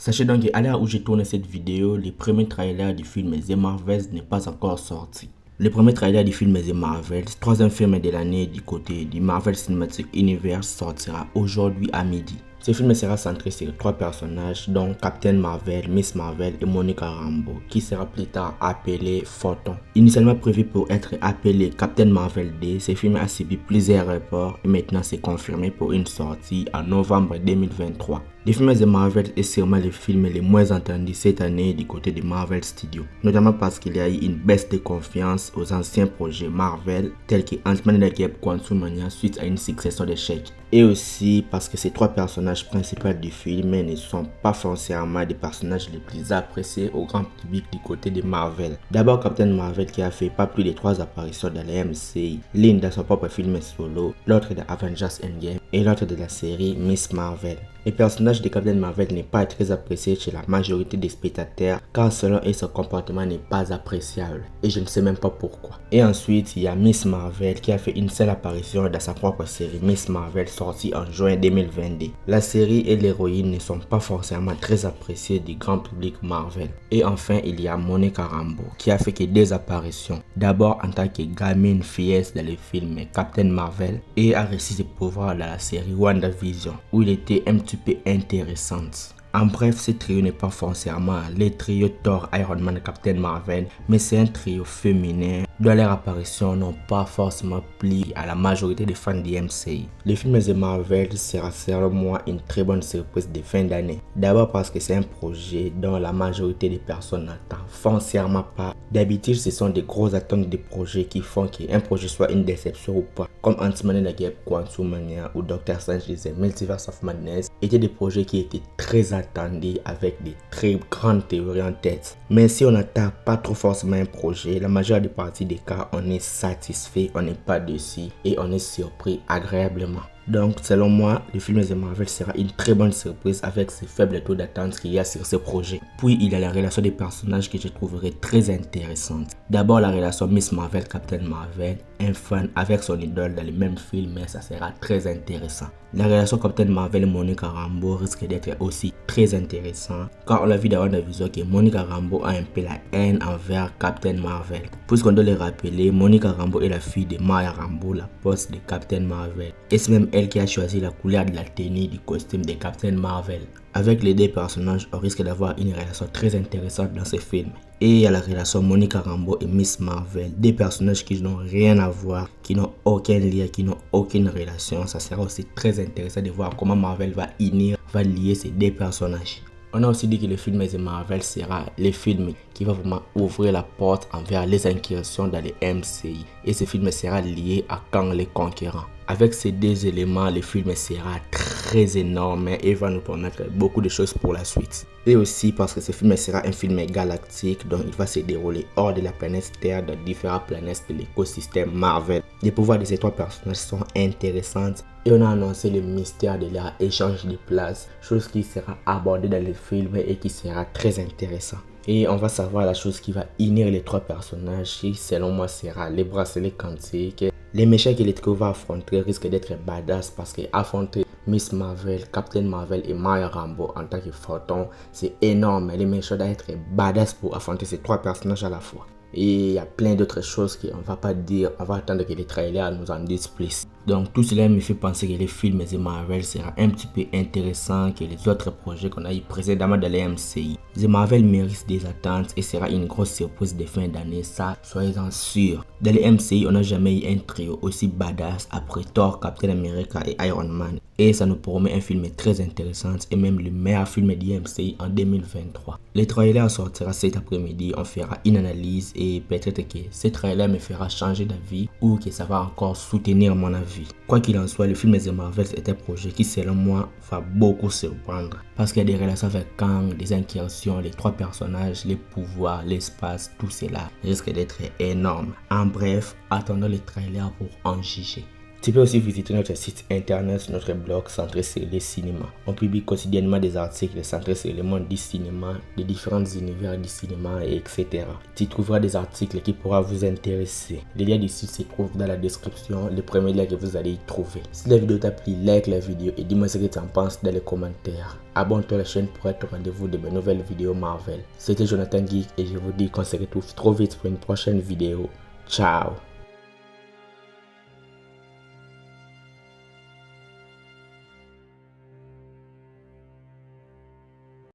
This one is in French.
Sachez donc qu'à l'heure où j'ai tourné cette vidéo, le premier trailer du film The Marvels n'est pas encore sorti. Le premier trailer du film The Marvels, troisième film de l'année du côté du Marvel Cinematic Universe, sortira aujourd'hui à midi. Ce film sera centré sur trois personnages dont Captain Marvel, Miss Marvel et Monica Rambeau, qui sera plus tard appelé Photon. Initialement prévu pour être appelé Captain Marvel D, ce film a subi plusieurs reports et maintenant c'est confirmé pour une sortie en novembre 2023. Le film The Marvel est sûrement le film le moins entendu cette année du côté de Marvel Studios, notamment parce qu'il y a eu une baisse de confiance aux anciens projets Marvel tels que Ant-Man and the Wasp: Quantumania suite à une succession d'échecs, et aussi parce que ces trois personnages principaux du film ne sont pas forcément des personnages les plus appréciés au grand public du côté de Marvel. D'abord Captain Marvel qui a fait pas plus de 3 apparitions dans les MCU, l'une dans son propre film solo, l'autre dans Avengers Endgame et l'autre de la série Miss Marvel. Le personnage de Captain Marvel n'est pas très apprécié chez la majorité des spectateurs car selon eux son comportement n'est pas appréciable et je ne sais même pas pourquoi. Et ensuite il y a Miss Marvel qui a fait une seule apparition dans sa propre série Miss Marvel sortie en juin 2022. La série et l'héroïne ne sont pas forcément très appréciées du grand public Marvel. Et enfin il y a Monica Rambeau qui a fait que 2 apparitions, d'abord en tant que gamine fillesse dans le film Captain Marvel et a réussi ses pouvoirs dans la série WandaVision où il était un petit peu intéressante. En bref, ce trio n'est pas forcément le trio Thor, Iron Man, Captain Marvel, mais c'est un trio féminin dont leurs apparitions n'ont pas forcément plu à la majorité des fans du MCU. Le film The Marvel sera selon moi une très bonne surprise de fin d'année. D'abord parce que c'est un projet dont la majorité des personnes n'attendent foncièrement pas. D'habitude, ce sont des grosses attentes des projets qui font qu'un projet soit une déception ou pas, comme Ant-Man and the Wasp: Quantumania ou Doctor Strange The Multiverse of Madness, étaient des projets qui étaient très attendus avec des très grandes théories en tête. Mais si on n'attend pas trop forcément un projet, la majeure partie des cas, on est satisfait, on n'est pas déçu et on est surpris agréablement. Donc selon moi, le film The Marvel sera une très bonne surprise avec ce faible taux d'attente qu'il y a sur ce projet. Puis il y a la relation des personnages que je trouverai très intéressante. D'abord la relation Miss Marvel, Captain Marvel, un fan avec son idole dans le même film, mais ça sera très intéressant. La relation Captain Marvel et Monica Rambeau risque d'être aussi très intéressant car on l'a vu dans WandaVision que Monica Rambeau a un peu la haine envers Captain Marvel. Puisqu'on doit le rappeler, Monica Rambeau est la fille de Maya Rambeau, la boss de Captain Marvel. Et c'est même elle qui a choisi la couleur de la tenue du costume de Captain Marvel. Avec les deux personnages, on risque d'avoir une relation très intéressante dans ce film. Et il y a la relation Monica Rambeau et Miss Marvel, des personnages qui n'ont rien à voir, qui n'ont aucun lien, qui n'ont aucune relation. Ça sera aussi très intéressant de voir comment Marvel va lier ces deux personnages. On a aussi dit que le film The Marvel sera le film qui va vraiment ouvrir la porte envers les incursions dans les MCU. Et ce film sera lié à Kang le Conquérant. Avec ces deux éléments, le film sera très énorme et va nous permettre beaucoup de choses pour la suite. Et aussi parce que ce film sera un film galactique, donc il va se dérouler hors de la planète Terre, dans différentes planètes de l'écosystème Marvel. Les pouvoirs de ces trois personnages sont intéressants et on a annoncé le mystère de leur échange de place, chose qui sera abordée dans le film et qui sera très intéressant. Et on va savoir la chose qui va unir les trois personnages qui selon moi sera les bracelets quantiques. Les méchants que les trio va affronter risquent d'être badass parce que affronter Miss Marvel, Captain Marvel et Maya Rambeau en tant que Photon, c'est énorme. Les méchants doivent être badass pour affronter ces trois personnages à la fois. Et il y a plein d'autres choses qu'on va pas dire, on va attendre que les trailers nous en disent plus. Donc tout cela me fait penser que les films The Marvel sera un petit peu intéressant que les autres projets qu'on a eu précédemment dans les MCU. The Marvel mérite des attentes et sera une grosse surprise de fin d'année, ça soyez-en sûrs. Dans les MCU, on n'a jamais eu un trio aussi badass après Thor, Captain America et Iron Man. Et ça nous promet un film très intéressant et même le meilleur film du MCU en 2023. Le trailer sortira cet après-midi, on fera une analyse et peut-être que ce trailer me fera changer d'avis ou que ça va encore soutenir mon avis. Quoi qu'il en soit, le film The Marvels est un projet qui selon moi va beaucoup surprendre parce qu'il y a des relations avec Kang, des incursions, les trois personnages, les pouvoirs, l'espace, tout cela risque d'être énorme. En bref, attendons le trailer pour en juger. Tu peux aussi visiter notre site internet sur notre blog centré sur les cinémas. On publie quotidiennement des articles centrés sur le monde du cinéma, les différents univers du cinéma, etc. Tu trouveras des articles qui pourront vous intéresser. Les liens du site se trouvent dans la description, le premier lien que vous allez y trouver. Si la vidéo t'a plu, like la vidéo et dis-moi ce que tu en penses dans les commentaires. Abonne-toi à la chaîne pour être au rendez-vous de mes nouvelles vidéos Marvel. C'était Jonathan Geek et je vous dis qu'on se retrouve trop vite pour une prochaine vidéo. Ciao!